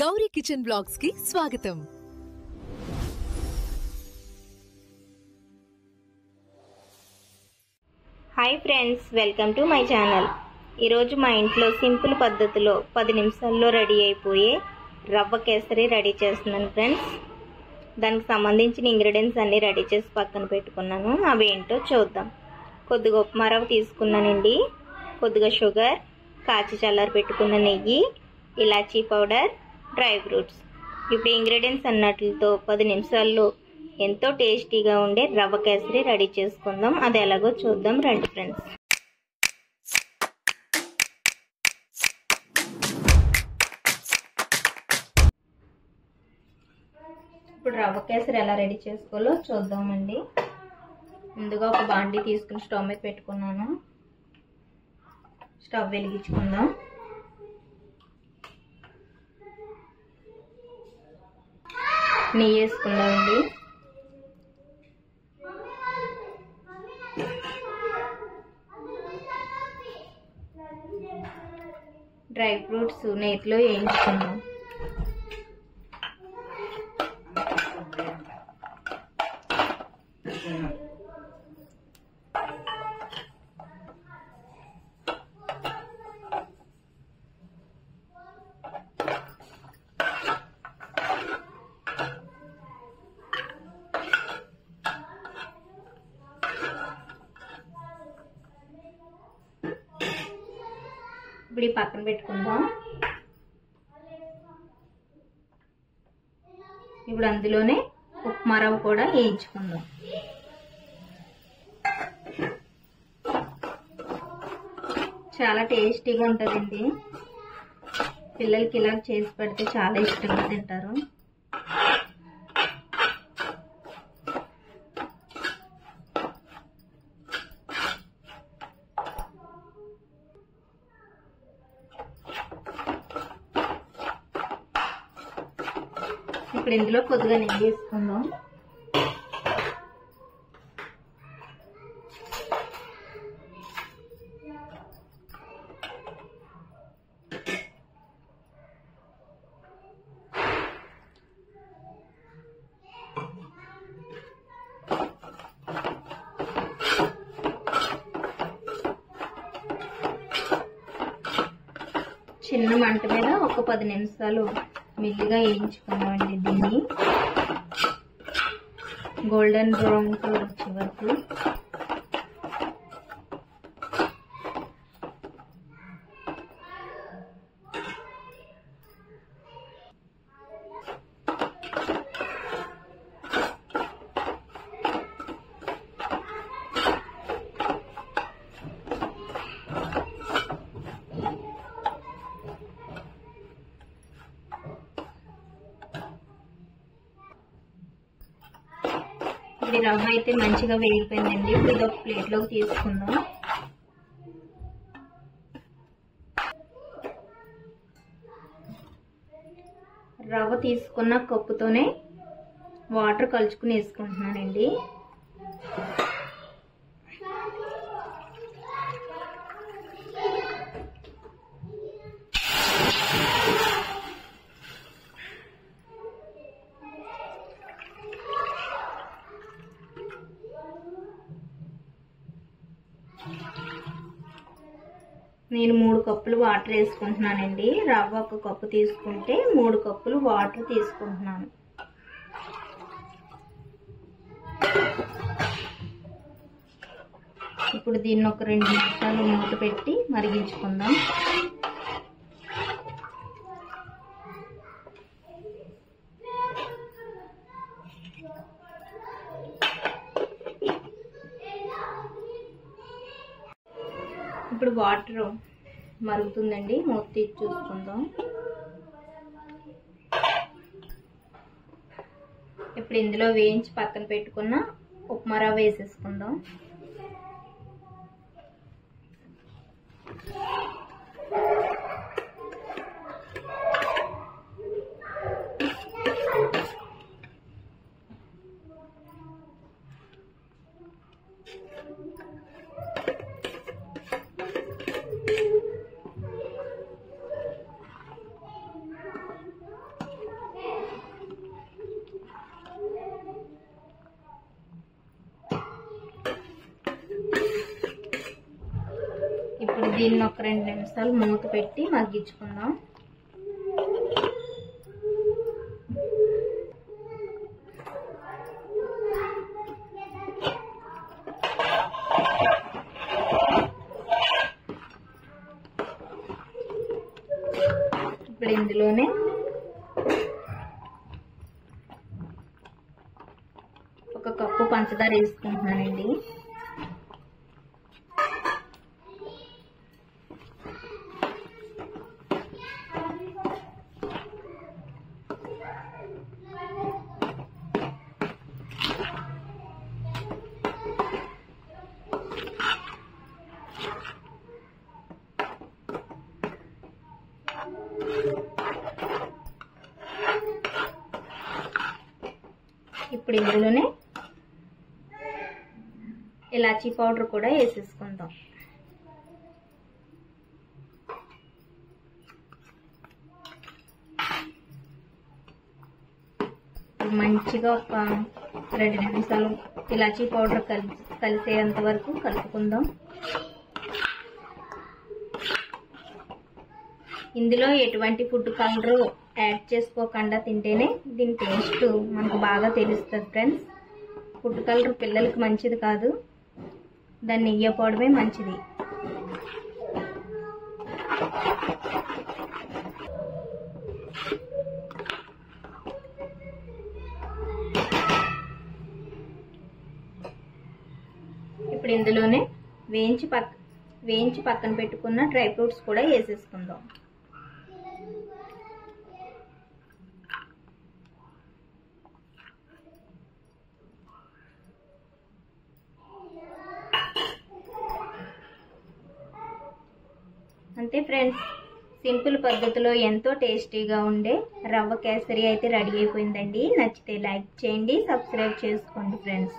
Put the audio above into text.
Gauri kitchen blogs కి స్వాగతం। Hi friends, welcome to my channel. ఈరోజు మా ఇంట్లో సింపుల్ పద్ధతిలో 10 నిమిషాల్లో రెడీ అయిపోయే రవ్వ కేసరి రెడీ చేస్తున్నాను ఫ్రెండ్స్। దానికి సంబంధించిన ఇంగ్రీడియంట్స్ అన్నీ రెడీ చేసి పక్కన పెట్టుకున్నాను। అవి ఏంటో చూద్దాం। కొద్దిగా ఉప్మా రవ్వ తీసుకున్నానండి, కొద్దిగా షుగర్, కాచి చల్లారి పెట్టుకున్న నెయ్యి, ఇలాచీ పౌడర్, డ్రై ఫ్రూట్స్। ఇప్పుడు ఇంగ్రీడియంట్స్ అన్నట్లతో 10 నిమిషాల్లో ఎంతో టేస్టీగా ఉండే రవ్వ కేసరి రెడీ చేసుకుందాం। అది ఎలాగో చూద్దాం రండి ఫ్రెండ్స్। ఇప్పుడు రవ్వ కేసరి ఎలా రెడీ చేసుకోవాలో చూద్దామండి। ముందుగా ఒక బాండీ తీసుకుని స్టవ్ మీద పెట్టుకున్నాను। స్టవ్ వెలిగించుకుందాం। నెయ్యి వేసుకుందామండి। డ్రై ఫ్రూట్స్ నెయ్యిలో వేయించుకుందాం। ఇప్పుడు పక్కన పెట్టుకుందాం। ఇప్పుడు అందులోనే ఉప్మా రవ్వ కూడా వేయించుకుందాం। చాలా టేస్టీగా ఉంటుందండి, పిల్లలకి ఇలా చేసి పెడితే చాలా ఇష్టంగా తింటారు। ఇప్పుడు ఇందులో కొద్దిగా నెయ్యి వేసుకుందాం। చిన్న మంట మీద ఒక 10 నిమిషాలు మెల్లిగా వేయించుకున్నామండి। దీన్ని గోల్డెన్ బ్రౌన్ కలర్ వచ్చే వరకు। ఇది రవ్వ అయితే మంచిగా వేగిపోయిందండి। ఇప్పుడు ఇది ఒక ప్లేట్లోకి తీసుకుందాం। రవ్వ తీసుకున్న కప్పుతోనే వాటర్ కలుపుకుని వేసుకుంటున్నానండి। నేను 3 కప్పులు వాటర్ వేసుకుంటున్నానండి। రవ్వ ఒక కప్పు తీసుకుంటే 3 కప్పులు వాటర్ తీసుకుంటున్నాను। ఇప్పుడు దీన్ని ఒక 2 నిమిషాలు మూత పెట్టి మరిగించుకుందాం। ఇప్పుడు వాటర్ మరుగుతుందండి, మూత తీసి చూసుకుందాం। ఇప్పుడు ఇందులో వేయించి పక్కన పెట్టుకున్న ఉప్మా రవ్వ వేసేసుకుందాం। దీన్ని ఒక 2 నిమిషాలు మూత పెట్టి మగ్గించుకుందాం. ఇప్పుడు ఇందులోనే ఒక కప్పు పంచదార వేసుకుంటున్నానండి. ఇప్పుడు ఇందులోనే ఇలాచీ పౌడర్ కూడా వేసేసుకుందాం. మంచిగా ఒక 2 నిమిషాలు ఇలాచీ పౌడర్ కలిసేంత వరకు కలుపుకుందాం. ఇందులో ఎటువంటి ఫుడ్ కలర్ యాడ్ చేసుకోకుండా తింటేనే దీని టేస్ట్ మనకు బాగా తెలుస్తుంది ఫ్రెండ్స్. ఫుడ్ కలర్ పిల్లలకి మంచిది కాదు, దాన్ని వేయకపోవడమే మంచిది. ఇప్పుడు ఇందులోనే వేయించి పక్కన పెట్టుకున్న డ్రై ఫ్రూట్స్ కూడా వేసేసుకుందాం. అంతే ఫ్రెండ్స్, సింపుల్ పద్ధతిలో ఎంతో టేస్టీగా ఉండే రవ్వ కేసరి అయితే రెడీ అయిపోయిందండి. నచ్చితే లైక్ చేయండి, సబ్స్క్రైబ్ చేసుకోండి ఫ్రెండ్స్.